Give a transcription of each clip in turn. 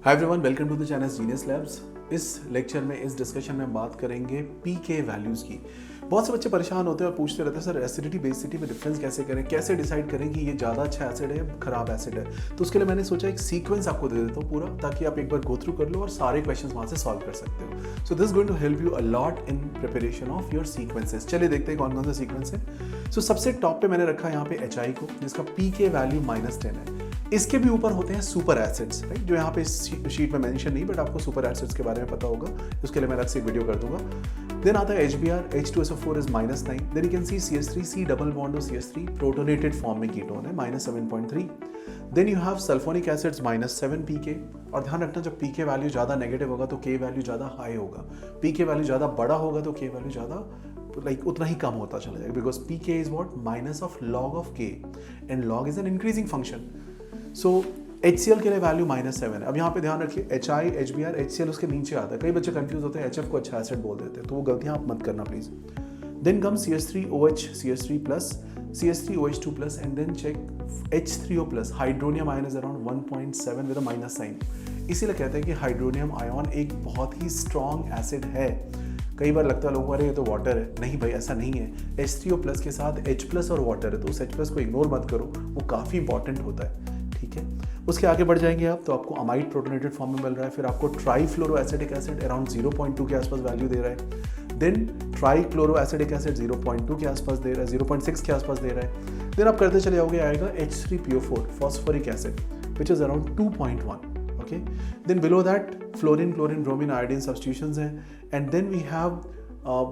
Hi everyone, welcome to the channel genius labs. इस lecture में, इस डिस्कशन में बात करेंगे पीके वैल्यूज़ की। बहुत से बच्चे परेशान होते हैं और पूछते रहते हैं सर एसिडिटी बेसिडिटी में डिफरेंस कैसे करें, कैसे डिसाइड करें कि ये ज़्यादा अच्छा एसिड है खराब एसिड है। तो उसके लिए मैंने सोचा एक सीक्वेंस आपको दे देता हूँ पूरा, ताकि आप एक बार गो थ्रू कर लो और सारे क्वेश्चन वहाँ से सॉल्व कर सकते हो। So this going to help you a lot in preparation of your sequences. चलिए देखते हैं कौन कौन सा सीक्वेंस है। सो सबसे टॉप पे मैंने रखा है यहाँ पे HI को, जिसका पीके वैल्यू -10 है। इसके भी ऊपर होते हैं सुपर एसिड्स, राइट, जो यहाँ पे शीट में मेंशन नहीं, बट आपको सुपर एसिड्स के बारे में पता होगा, उसके लिए मैं अलग से एक वीडियो कर दूंगा। देन आता है HBr, H2SO4 is -9। Then you can see CH3, C double bond और CH3 प्रोटोनेटेड फॉर्म में कीटोन है, -7.3। Then you have sulfonic acids -7 pK. और ध्यान रखना, जब पीके वैल्यू ज़्यादा नेगेटिव होगा तो के वैल्यू ज़्यादा हाई होगा, पीके वैल्यू ज़्यादा बड़ा होगा तो के वैल्यू ज़्यादा उतना ही कम होता चला जाएगा, because pK is what minus of log of K and log is an increasing function. So HCl के लिए वैल्यू -7 है। अब यहाँ पे ध्यान रखिए, HI, HBr, HCl उसके नीचे आता है। कई बच्चे कंफ्यूज होते हैं, HF को अच्छा एसिड बोल देते हैं, तो वो गलतियाँ आप मत करना please. Then come CH3OH, CH3+, CH3OH2+, and then check H3O+, hydronium ion is around 1.7 with a minus sign. इसीलिए कहते हैं कि हाइड्रोनियम आयन एक बहुत ही स्ट्रॉन्ग एसिड है। कई बार लगता है लोगों को अरे ये तो वाटर है, नहीं भाई ऐसा नहीं है। H3O+ के साथ H+ और वाटर है, तो उस H+ को इग्नोर मत करो, वो काफ़ी इंपॉर्टेंट होता है, ठीक है। उसके आगे बढ़ जाएंगे आप, तो आपको अमाइड प्रोटोनेटेड फॉर्म में मिल रहा है। फिर आपको ट्राईफ्लोरो एसिडिक एसिड अराउंड 0.2 के आसपास वैल्यू दे रहा है। देन ट्राईक्लोरो एसिडिक एसिड 0.2 के आसपास दे रहा है, 0.6 के आसपास दे रहा है। देन आप करते चले जाओगे, आएगा H3PO4 phosphoric acid which is around 2.1। Okay, then below that fluorine, chlorine, bromine, iodine substitutions हैं। And then we have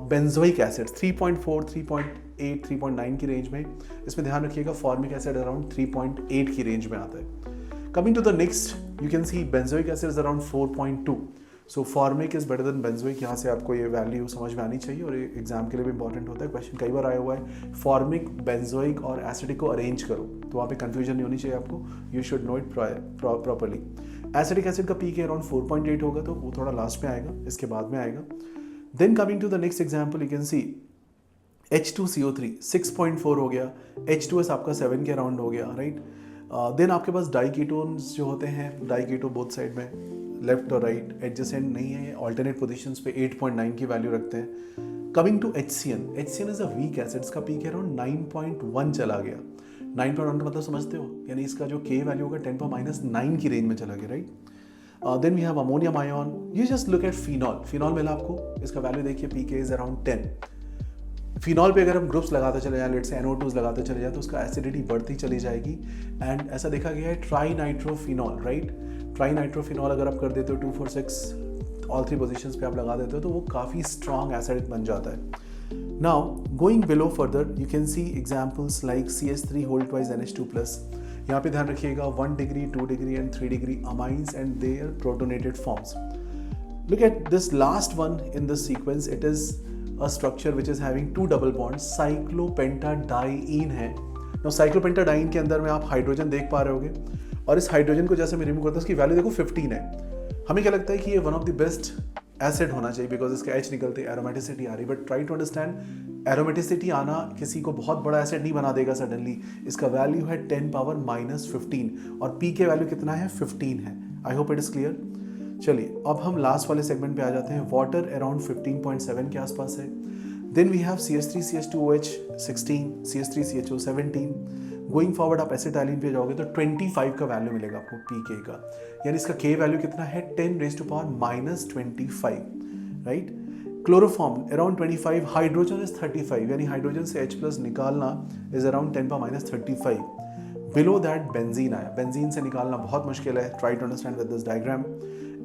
benzoic acid 3.4, 3.8, 3.9 की रेंज में। इसमें ध्यान रखिएगा फॉर्मिक एसिड अराउंड 3.8 की रेंज में आता है। Coming to the next, you can see benzoic acid is around 4.2. So formic is better than benzoic। यहाँ से आपको ये वैल्यू समझ में आनी चाहिए और एग्जाम के लिए भी इंपॉर्टेंट होता है। क्वेश्चन कई बार आया हुआ है, फॉर्मिक, बेंजोइक और एसिडिक को अरेंज करो, तो वहाँ पे कंफ्यूजन नहीं होनी चाहिए आपको। You should know it properly. Acidic acid का पीके अराउंड 4.8 होगा, तो वो थोड़ा लास्ट में आएगा, इसके बाद में आएगा। Then coming to the next example, you can see H2CO3 6.4 हो गया, H2S आपका 7 के अराउंड हो गया, राइट। देन आपके पास डाइकीटोन्स जो होते हैं, डाइकीटो बोथ साइड में, लेफ्ट और राइट, एडजेसेंट नहीं है, ऑल्टरनेट पोजीशंस पे 8.9 की वैल्यू रखते हैं। Coming to HCN is a weak acid, इसका पीक अराउंड 9.1 चला गया। 9.1 का मतलब समझते हो, यानी इसका जो के वैल्यू होगा 10⁻9 की रेंज में चला गया, right. Then we have ammonium ion. You just look at phenol मिला आपको, इसका वैल्यू देखिए, पीके इज अराउंड 10। फिनॉल पे अगर हम ग्रुप्स लगाते चले जाएं, लेट से NO2 लगाते चले जाएं, तो उसका एसिडिटी बढ़ती चली जाएगी। एंड ऐसा देखा गया है ट्राईनाइट्रोफिनॉल, राइट। ट्राईनाइट्रोफिनॉल अगर आप कर देते हो 2, 4, 6 ऑल 3 पोजीशंस पे आप लगा देते हो, तो वो काफ़ी स्ट्रॉन्ग एसिड बन जाता है। Now going below further, you can see examples like CH3 whole twice NH2+। यहाँ पे ध्यान रखिएगा 1 degree, 2 degree and 3 degree amines and their protonated forms. Look at this last one in this sequence. It is a structure which is having 2 double bonds, cyclopentadiene है। Now cyclopentadiene के अंदर में आप hydrogen देख पा रहे होगे, और इस हाइड्रोजन को जैसे मैं रिमूव करता हूँ, उसकी वैल्यू देखो 15 है। हमें क्या लगता है कि ये one of the best acid होना चाहिए, बिकॉज इसका H निकलते एरोमेटिसिटी आ रही, but try to understand aromaticity आना किसी को बहुत बड़ा एसिड नहीं बना देगा सडनली। इसका वैल्यू है 10⁻−15 और पी के वैल्यू कितना है, 15 है। I hope it is clear. चलिए अब हम लास्ट वाले सेगमेंट पे आ जाते हैं। वाटर अराउंड 15.7 के आसपास है। Then we have CH3 CH2OH 16, CH3 CHO 17। Going forward आप एसिटाइलिन पे जाओगे तो 25 का वैल्यू मिलेगा आपको पीके का, यानी इसका के वैल्यू कितना है, 10⁻−25, right. Chloroform around 25, hydrogen is 35, यानी हाइड्रोजन से H+ निकालना is around 10⁻35। Below that benzene आया, बेंजीन से निकालना बहुत मुश्किल है। Try to understand with this diagram.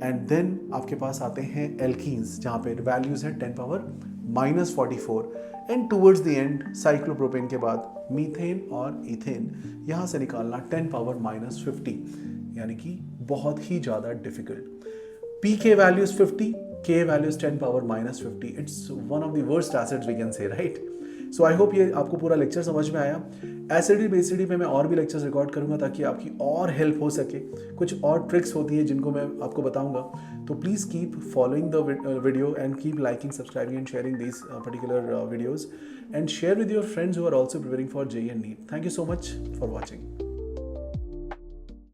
And then आपके पास आते हैं एल्कीन्स, जहाँ पे वैल्यूज है 10⁻−44। And towards the end cyclopropane के बाद मीथेन और इथेन, यहाँ से निकालना 10⁻−50, यानी कि बहुत ही ज़्यादा difficult. P K value is 50, K value is 10⁻−50। It's one of the worst acids we can say, right. So I hope ये आपको पूरा लेक्चर समझ में आया। एसिडिटी बेसिडिटी में मैं और भी लेक्चर्स रिकॉर्ड करूंगा, ताकि आपकी और हेल्प हो सके। कुछ और ट्रिक्स होती है जिनको मैं आपको बताऊंगा, तो please keep following the video and keep liking, subscribing and sharing these particular videos, and share with your friends who are also preparing for JEE and NEET. Thank you so much for watching.